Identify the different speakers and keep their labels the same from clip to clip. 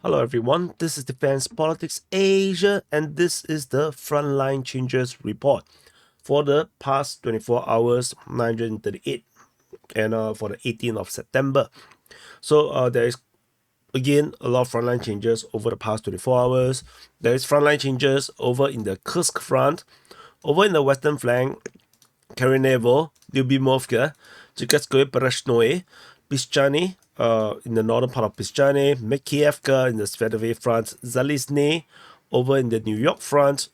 Speaker 1: Hello everyone, this is Defense Politics Asia and this is the Frontline Changes Report for the past 24 hours, 938 and for the 18th of September. So there is again a lot of frontline changes over the past 24 hours. There is frontline changes over in the Kursk front, over in the western flank, Karenevo, Lyubimovka, Zaporizhzhia, Pishchane, in the northern part of Pishchane, Makiivka in the Svetove front, Zalizne over in the New York front,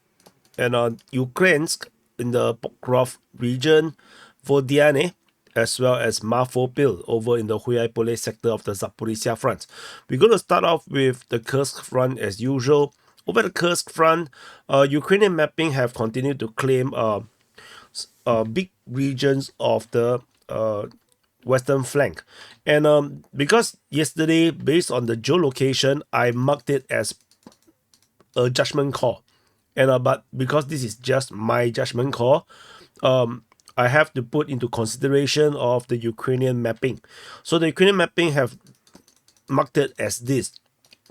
Speaker 1: and Ukrainsk in the Pokrovsk region, Vodyane, as well as Marfopil over in the Huaypole sector of the Zaporizhzhia front. We're going to start off with the Kursk front as usual. Over the Kursk front, Ukrainian mapping have continued to claim big regions of the western flank. And because yesterday, based on the geolocation, I marked it as a judgment call. And but because this is just my judgment call, I have to put into consideration of the Ukrainian mapping. So the Ukrainian mapping have marked it as this.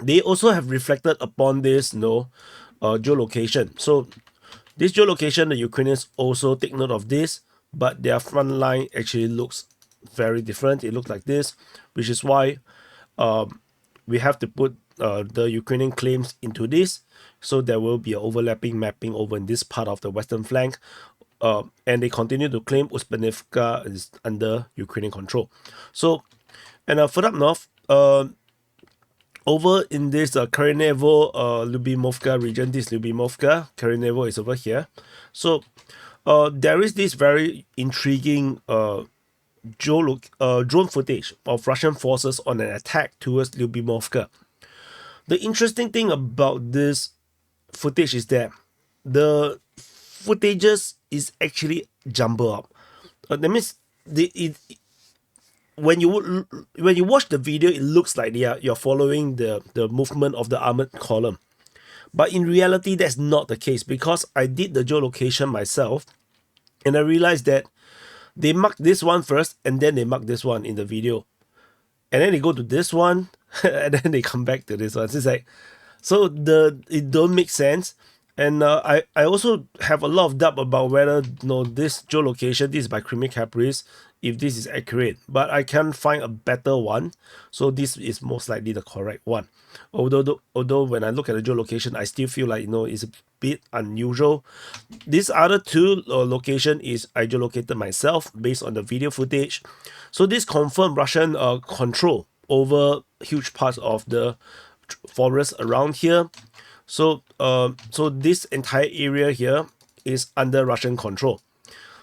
Speaker 1: They also have reflected upon this, geolocation. So this geolocation, the Ukrainians also take note of this, but their front line actually looks very different. It looks like this, which is why we have to put the Ukrainian claims into this. So there will be an overlapping mapping over in this part of the western flank. And they continue to claim Uspenivka is under Ukrainian control. So, and further up north, over in this Karenevo, Lyubimovka region, this Lyubimovka, Karenevo is over here. So there is this very intriguing drone footage of Russian forces on an attack towards Lyubimovka. The interesting thing about this footage is that the footages is actually jumbled up. That means when you watch the video, it looks like you're following the movement of the armored column. But in reality, that's not the case because I did the geolocation myself and I realized that they marked this one first and then they marked this one in the video. And then they go to this one and then they come back to this one. So it's like, so it don't make sense. And I also have a lot of doubt about whether this geolocation, this is by Creamy Caprice, if this is accurate. But I can't find a better one. So this is most likely the correct one. Although when I look at the geolocation, I still feel like it's a bit unusual. This other two location is I geolocated myself based on the video footage. So this confirmed Russian control over huge parts of the forest around here. So this entire area here is under Russian control.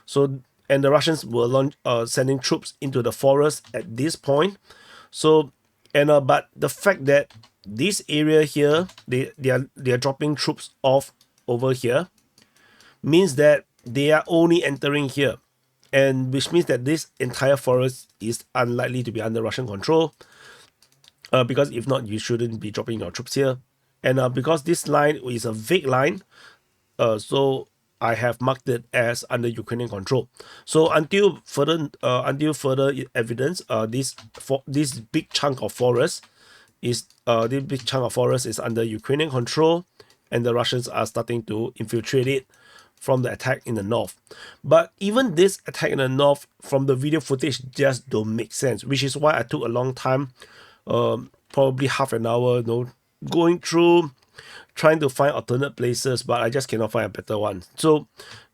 Speaker 1: So and the Russians were sending troops into the forest at this point. So and but the fact that this area here they are dropping troops off over here means that they are only entering here, and which means that this entire forest is unlikely to be under Russian control. Because if not, you shouldn't be dropping your troops here. And because this line is a vague line, so I have marked it as under Ukrainian control. So until further evidence, this big chunk of forest is under Ukrainian control, and the Russians are starting to infiltrate it from the attack in the north. But even this attack in the north, from the video footage, just don't make sense, which is why I took a long time, probably half an hour, going through trying to find alternate places, but I just cannot find a better one. So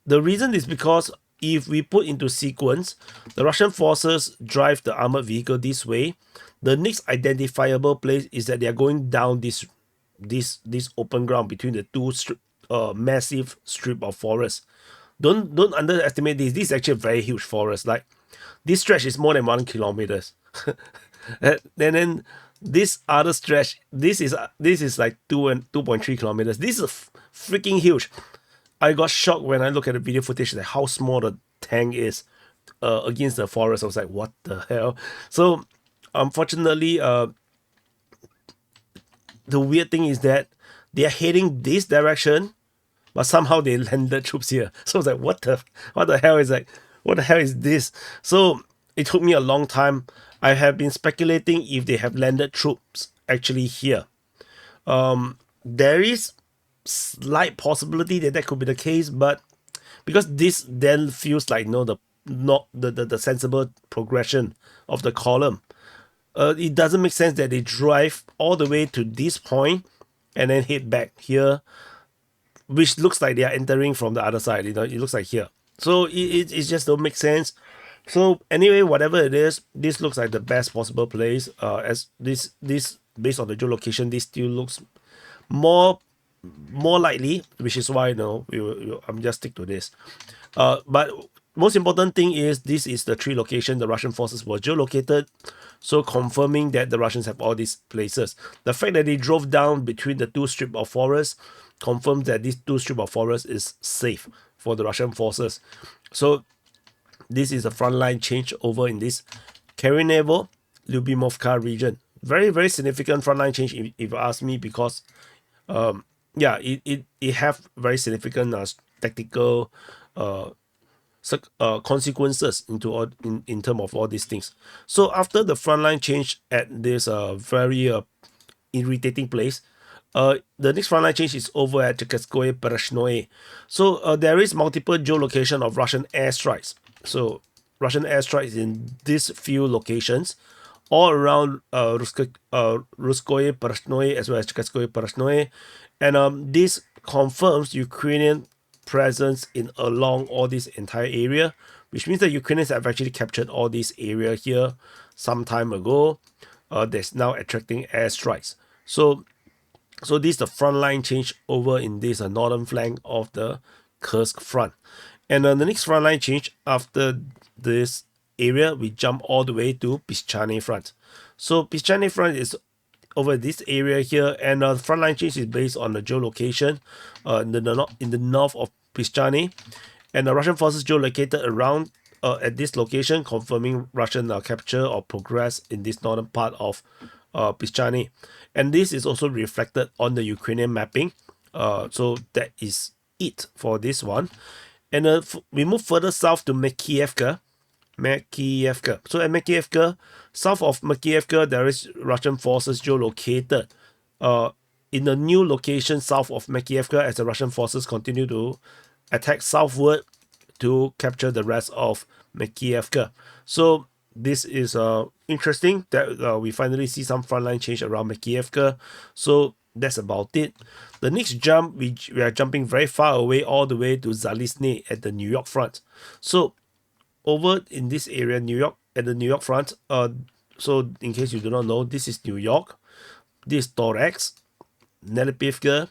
Speaker 1: the reason is because if we put into sequence, the Russian forces drive the armored vehicle this way. The next identifiable place is that they are going down this open ground between the two massive strip of forest. Don't underestimate this. This is actually a very huge forest. Like this stretch is more than 1 kilometers. And then this other stretch, this is like 2.3 kilometers. This is freaking huge. I got shocked when I look at the video footage like how small the tank is against the forest. I was like, what the hell? So unfortunately, the weird thing is that they are heading this direction, but somehow they landed troops here. So I was like, what the hell is this? So it took me a long time. I have been speculating if they have landed troops actually here. There is slight possibility that that could be the case, but because this then feels like the not the sensible progression of the column. It doesn't make sense that they drive all the way to this point and then head back here, which looks like they are entering from the other side. It looks like here. So it just don't make sense. So anyway, whatever it is, this looks like the best possible place. As this based on the geolocation, this still looks more likely, which is why I'm just stick to this. But most important thing is this is the three locations the Russian forces were geolocated, so confirming that the Russians have all these places. The fact that they drove down between the two strip of forest confirms that these two strip of forest is safe for the Russian forces. So this is a frontline change over in this Kerenevo Lyubimovka region. Very, very significant frontline change if you ask me, because yeah, it have very significant tactical consequences into all in terms of all these things. So after the frontline change at this very irritating place, the next frontline change is over at Cherkasskoye Pereshnoye. So there is multiple geolocation of Russian airstrikes. So Russian airstrikes in these few locations all around Rylskoye Pereshnoye as well as Cherkasskoye Pereshnoye, and this confirms Ukrainian presence in along all this entire area, which means that Ukrainians have actually captured all this area here some time ago. That's now attracting airstrikes. So this is the front line change over in this northern flank of the Kursk front. And the next front line change after this area, we jump all the way to Pishchane front. So Pishchane front is over this area here, and the front line change is based on the geolocation in the north of Pishchane, and the Russian forces geolocated around at this location, confirming Russian capture or progress in this northern part of Pishchane. And this is also reflected on the Ukrainian mapping. So that is it for this one. And we move further south to Makiivka. So at Makiivka, south of Makiivka, there is Russian forces geolocated in a new location south of Makiivka as the Russian forces continue to attack southward to capture the rest of Makiivka. So this is interesting that we finally see some frontline change around Makiivka. So that's about it. The next jump, we are jumping very far away, all the way to Zalizne at the New York front. So over in this area, New York, at the New York front, so in case you do not know, this is New York, this is Toretsk, Nelipivka,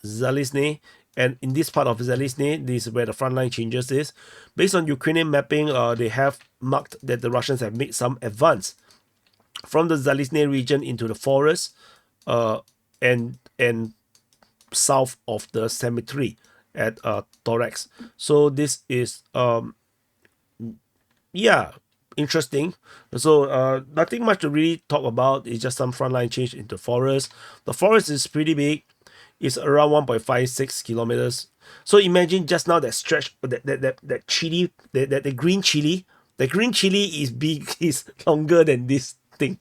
Speaker 1: Zalizne, and in this part of Zalizne, this is where the frontline changes is. Based on Ukrainian mapping, they have marked that the Russians have made some advance from the Zalizne region into the forest, and south of the cemetery at Toretsk. So this is yeah, interesting. So nothing much to really talk about. It's just some frontline change into forest. The forest is pretty big. It's around 1.56 kilometers. So imagine just now that stretch, that chili, the green chili. The green chili is big, is longer than this thing.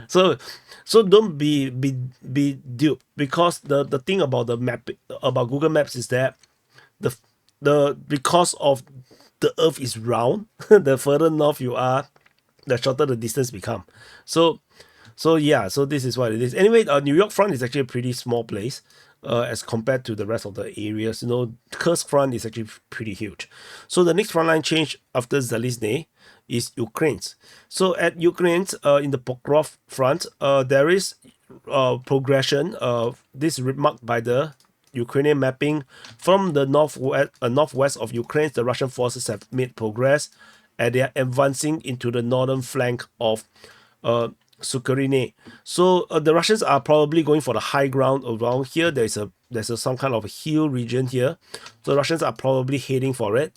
Speaker 1: so don't be duped, because the thing about the map, about Google Maps, is that the because of the earth is round, the further north you are, the shorter the distance become. So yeah, so this is what it is. Anyway, New York front is actually a pretty small place as compared to the rest of the areas. Kursk front is actually pretty huge. So the next front line change after Zalizne is Ukraine's. So at Ukraine's, in the Pokrov front, there is progression. This is marked by the Ukrainian mapping from the northwest of Ukraine. The Russian forces have made progress, and they are advancing into the northern flank of Sukharine. So the Russians are probably going for the high ground around here. There's some kind of a hill region here, so the Russians are probably heading for it,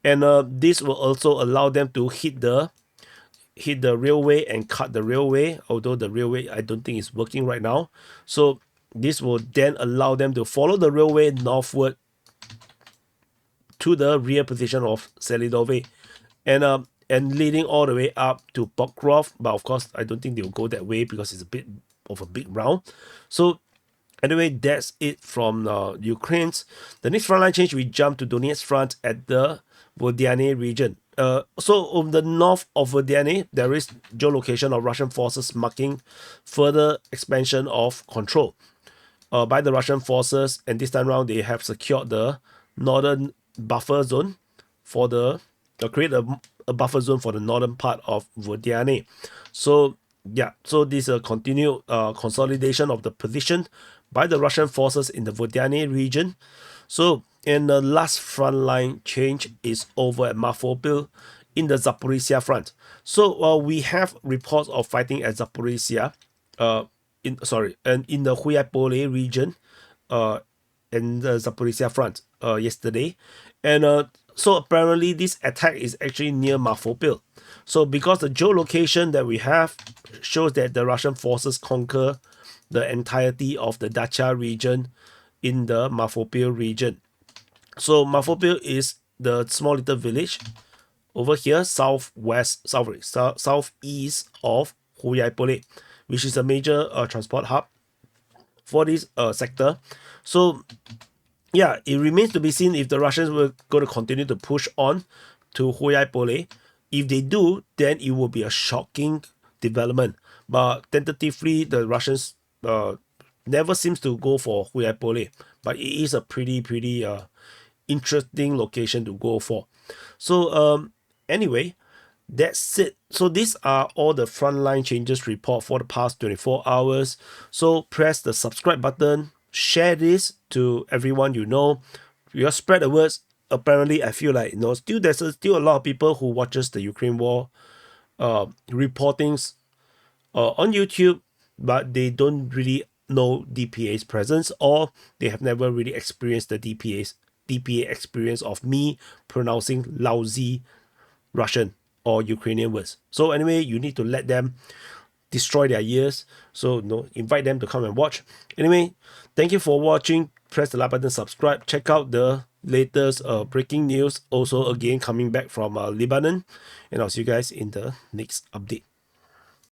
Speaker 1: and this will also allow them to hit the railway and cut the railway. Although the railway, I don't think is working right now. So this will then allow them to follow the railway northward to the rear position of Selidove, and leading all the way up to Pokrov. But of course, I don't think they'll go that way because it's a bit of a big round. So Anyway, that's it from Ukraine's. The next frontline change, we jump to Donetsk front at the Vodyane region. So on the north of Vodyane, there is geolocation of Russian forces marking further expansion of control by the Russian forces, and this time around they have secured the northern buffer zone for the create a buffer zone for the northern part of Vodyane. So yeah, so this is a continued consolidation of the position by the Russian forces in the Vodyane region. So and the last frontline change is over at Makiivka in the Zaporizhzhia front. So we have reports of fighting at Zaporizhzhia, and in the Vuhledar region, uh, in the Zaporizhzhia front, yesterday, and so apparently this attack is actually near Makiivka. So because the geolocation that we have shows that the Russian forces conquer the entirety of the Dacha region in the Makiivka region. So Makiivka is the small little village over here, southeast of Vuhledar, which is a major transport hub for this sector. So yeah, it remains to be seen if the Russians were going to continue to push on to Vuhledar. If they do, then it will be a shocking development. But tentatively, the Russians never seems to go for Vuhledar, but it is a pretty interesting location to go for. So anyway, that's it. So these are all the frontline changes report for the past 24 hours. So press the subscribe button, share this to everyone you know. You spread the words. Apparently, I feel like there's still a lot of people who watches the Ukraine war reportings on YouTube, but they don't really know DPA's presence, or they have never really experienced the DPA experience of me pronouncing lousy Russian or Ukrainian words. So anyway, you need to let them destroy their ears. So invite them to come and watch. Anyway, thank you for watching. Press the like button, subscribe. Check out the latest breaking news. Also, again, coming back from Lebanon. And I'll see you guys in the next update.